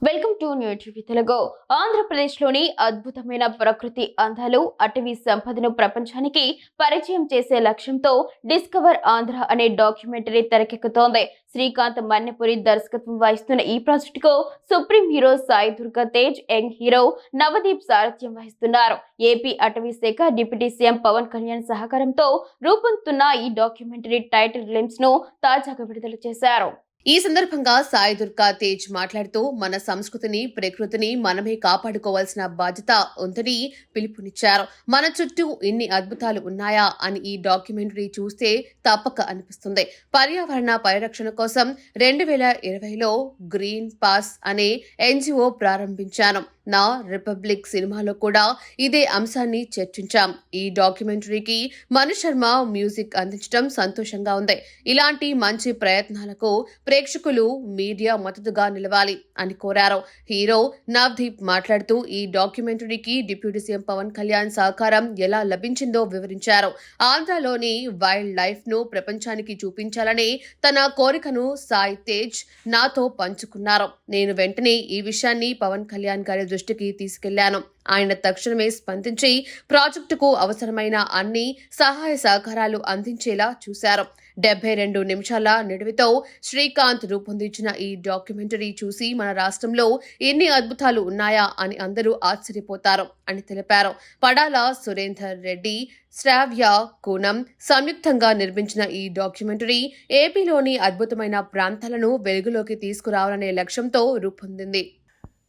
Welcome to new TV Telugu. ఆంధ్రప్రదేశ్లోని అద్భుతమైన ప్రకృతి అందాలు, అటవీ సంపదను ప్రపంచానికి పరిచయం చేసే లక్ష్యంతో డిస్కవర్ ఆంధ్ర అనే డాక్యుమెంటరీ తెరకెక్కుతోంది. శ్రీకాంత్ మన్నెపురి దర్శకత్వం వహిస్తున్న ఈ ప్రాజెక్టుకు supreme hero Sai Durga Tej, young hero Navdeep సారథ్యం వహిస్తున్నారు. ఏపీ అటవీ శాఖ డిప్యూటీ సీఎం పవన్ కళ్యాణ్ సహకారంతో రూపొందుతున్న ఈ డాక్యుమెంటరీ టైటిల్ గ్లిమ్స్ ను తాజాగా విడుదల చేశారు. ఈ సందర్భంగా సాయి దుర్గా తేజ్ మాట్లాడుతూ మన సంస్కృతిని, ప్రకృతిని మనమే కాపాడుకోవాల్సిన బాధ్యత ఉందని పిలుపునిచ్చారు. మన చుట్టూ ఇన్ని అద్భుతాలు ఉన్నాయా అని ఈ డాక్యుమెంటరీ చూస్తే తప్పక అనిపిస్తుంది. పర్యావరణ పరిరక్షణ కోసం 2020లో గ్రీన్ పాస్ అనే ఎన్జిఓ ప్రారంభించాను. నా రిపబ్లిక్ సినిమాలో కూడా ఇదే అంశాన్ని చర్చించాం. ఈ డాక్యుమెంటరీకి మను శర్మ మ్యూజిక్ అందించడం సంతోషంగా ఉంది. ఇలాంటి మంచి ప్రయత్నాలకు ప్రేక్షకులు, మీడియా మద్దతుగా నిలవాలి అని కోరారు. హీరో నవదీప్ మాట్లాడుతూ ఈ డాక్యుమెంటరీకి డిప్యూటీ సీఎం పవన్ కళ్యాణ్ సహకారం ఎలా లభించిందో వివరించారు. ఆంధ్రలోని వైల్డ్ లైఫ్ ను ప్రపంచానికి చూపించాలని తన కోరికను సాయి తేజ్ నాతో పంచుకున్నారు. నేను వెంటనే ఈ విషయాన్ని పవన్ కళ్యాణ్ గారి దృష్టికి తీసుకెళ్లాను. ఆయన తక్షణమే స్పందించి ప్రాజెక్టుకు అవసరమైన అన్ని సహాయ సహకారాలు అందించేలా చూశారు. 72 నిమిషాల నిడివితో శ్రీకాంత్ రూపొందించిన ఈ డాక్యుమెంటరీ చూసి మన రాష్ట్రంలో ఎన్ని అద్భుతాలు ఉన్నాయా అని అందరూ ఆశ్చర్యపోతారు అని తెలిపారు. పడాల సురేందర్ రెడ్డి, శ్రావ్య కూనం సంయుక్తంగా నిర్మించిన ఈ డాక్యుమెంటరీ ఏపీలోని అద్భుతమైన ప్రాంతాలను వెలుగులోకి తీసుకురావాలనే లక్ష్యంతో రూపొందింది.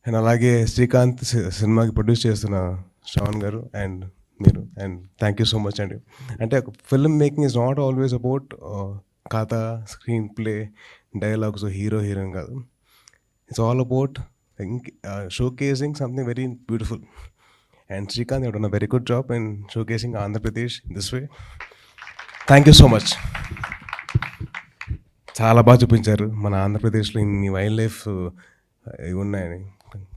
అండ్ అలాగే శ్రీకాంత్ సినిమాకి ప్రొడ్యూస్ చేస్తున్న శ్రవణ్ గారు అండ్ మీరు, and thank you so much అండి. అంటే film making is not always about కథ, screenplay, dialogues, hero heroine కాదు. It's all about showcasing something very beautiful. And Srikanth you done a very good job in showcasing Andhra Pradesh in this way. Thank you so much. చాలా బాగా చూపించారు మన ఆంధ్రప్రదేశ్లో ఇన్ని wild life ఇవి ఉన్నాయని.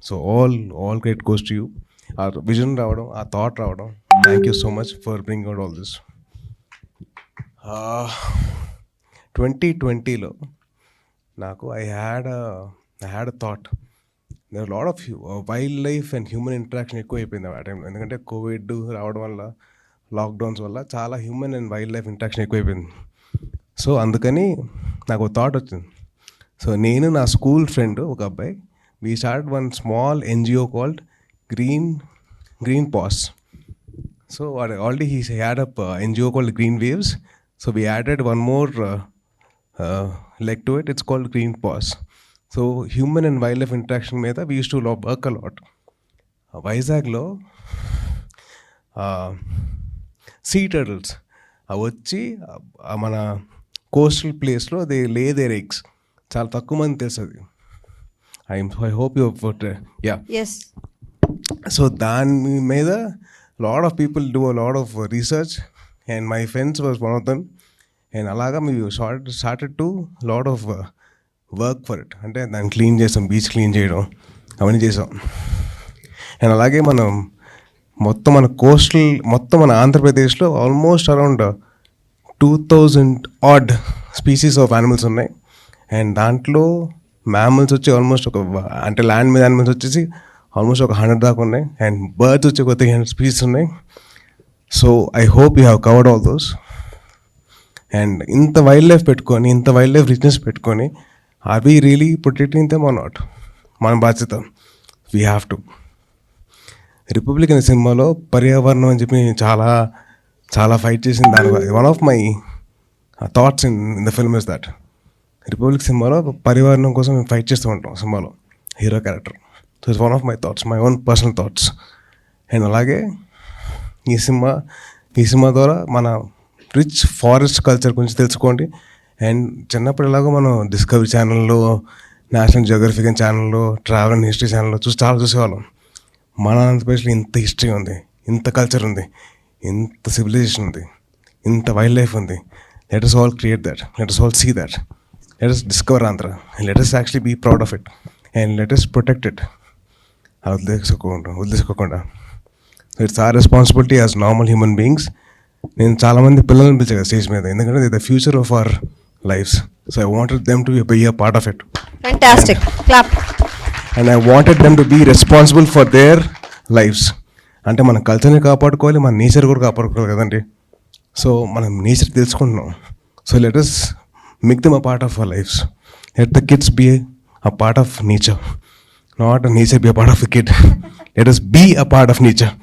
So all credit goes to you. ఆ vision రావడం, ఆ థాట్ రావడం, thank you so much for bring out all this. 2020లో నాకు I had a thought. There lot of wildlife and human interaction ఎక్కువ అయిపోయింది ఆ టైంలో. ఎందుకంటే కోవిడ్ రావడం వల్ల, లాక్డౌన్స్ వల్ల చాలా human and wild life interaction ఎక్కువైపోయింది. సో అందుకని నాకు ఒక థాట్ వచ్చింది. సో నేను, నా స్కూల్ ఫ్రెండ్ ఒక అబ్బాయి, we started one small NGO called Green Paws. So already he had a NGO called Green Waves. So we added one more leg to it. It's called Green Paws. So human and wildlife interaction మీద we used to work a lot. వైజాగ్లో see turtles వచ్చి మన coastal ప్లేస్లో they లే there eggs. చాలా తక్కువ మంది తెలుసు అది. I hope you have yeah. Yes. So దాని మీద lot of people do a lot of research and my friends was one of them. And అలాగా మేము started to lot of work for it. అంటే దాన్ని క్లీన్ చేసాం, beach clean చేయడం అవన్నీ చేసాం. అండ్ అలాగే మనం మొత్తం మన కోస్టల్, మొత్తం మన ఆంధ్రప్రదేశ్లో almost around 2000 odd species of animals ఉన్నాయి. అండ్ దాంట్లో మ్యామల్స్ వచ్చి ఆల్మోస్ట్ అంటే ల్యాండ్ మీద యానిమల్స్ వచ్చేసి ఆల్మోస్ట్ 100 దాకా ఉన్నాయి. అండ్ బర్డ్స్ వచ్చి కొత్త 100 స్పీసీస్ ఉన్నాయి. So I hope you have covered all those. And ఇంత వైల్డ్ లైఫ్ పెట్టుకొని, ఇంత వైల్డ్ లైఫ్ రిచ్నెస్ పెట్టుకొని, are we really protecting them or not? మన బాధ్యత. We have to. రిపబ్లిక్ అనే సినిమాలో పర్యావరణం అని చెప్పి చాలా ఫైట్ చేసింది. దాని one of my thoughts in the film is that republic సినిమాలో పర్యావరణం కోసం మేము ఫైట్ చేస్తూ ఉంటాం సినిమాలో, hero character. So it's one of my thoughts, my own personal thoughts. And అలాగే ఈ సినిమా ద్వారా మన రిచ్ ఫారెస్ట్ కల్చర్ గురించి తెలుసుకోండి. అండ్ చిన్నప్పుడు ఎలాగో మనం డిస్కవరీ ఛానల్లో, నేషనల్ జియోగ్రఫిక్ ఛానల్లో, ట్రావెల్ అండ్ హిస్టరీ ఛానల్లో చాలా చూసేవాళ్ళం. మన ఆంధ్రప్రదేశ్లో ఇంత హిస్టరీ ఉంది, ఇంత కల్చర్ ఉంది, ఇంత సివిలైజేషన్ ఉంది, ఇంత వైల్డ్ లైఫ్ ఉంది. Let us all create that. Let us all see that. Let us discover Andhra and let us actually be proud of it and let us protect it. వదిలేసుకోకుండా. So it's our responsibility as normal human beings. నేను చాలామంది పిల్లల్ని పిలిచాను కదా stage మీద, ఎందుకంటే the future of our lives. So I wanted them to be a part of it. Fantastic. Clap. And I wanted them to be responsible for their lives. అంటే మన కల్చర్ని కాపాడుకోవాలి, మన నేచర్ కూడా కాపాడుకోవాలి కదండి. సో మనం నేచర్ తెలుసుకుంటున్నాం. So let us make them a part of our lifes. Let the kids be a part of nature, not nature be a part of the kid. Let us be a part of nature.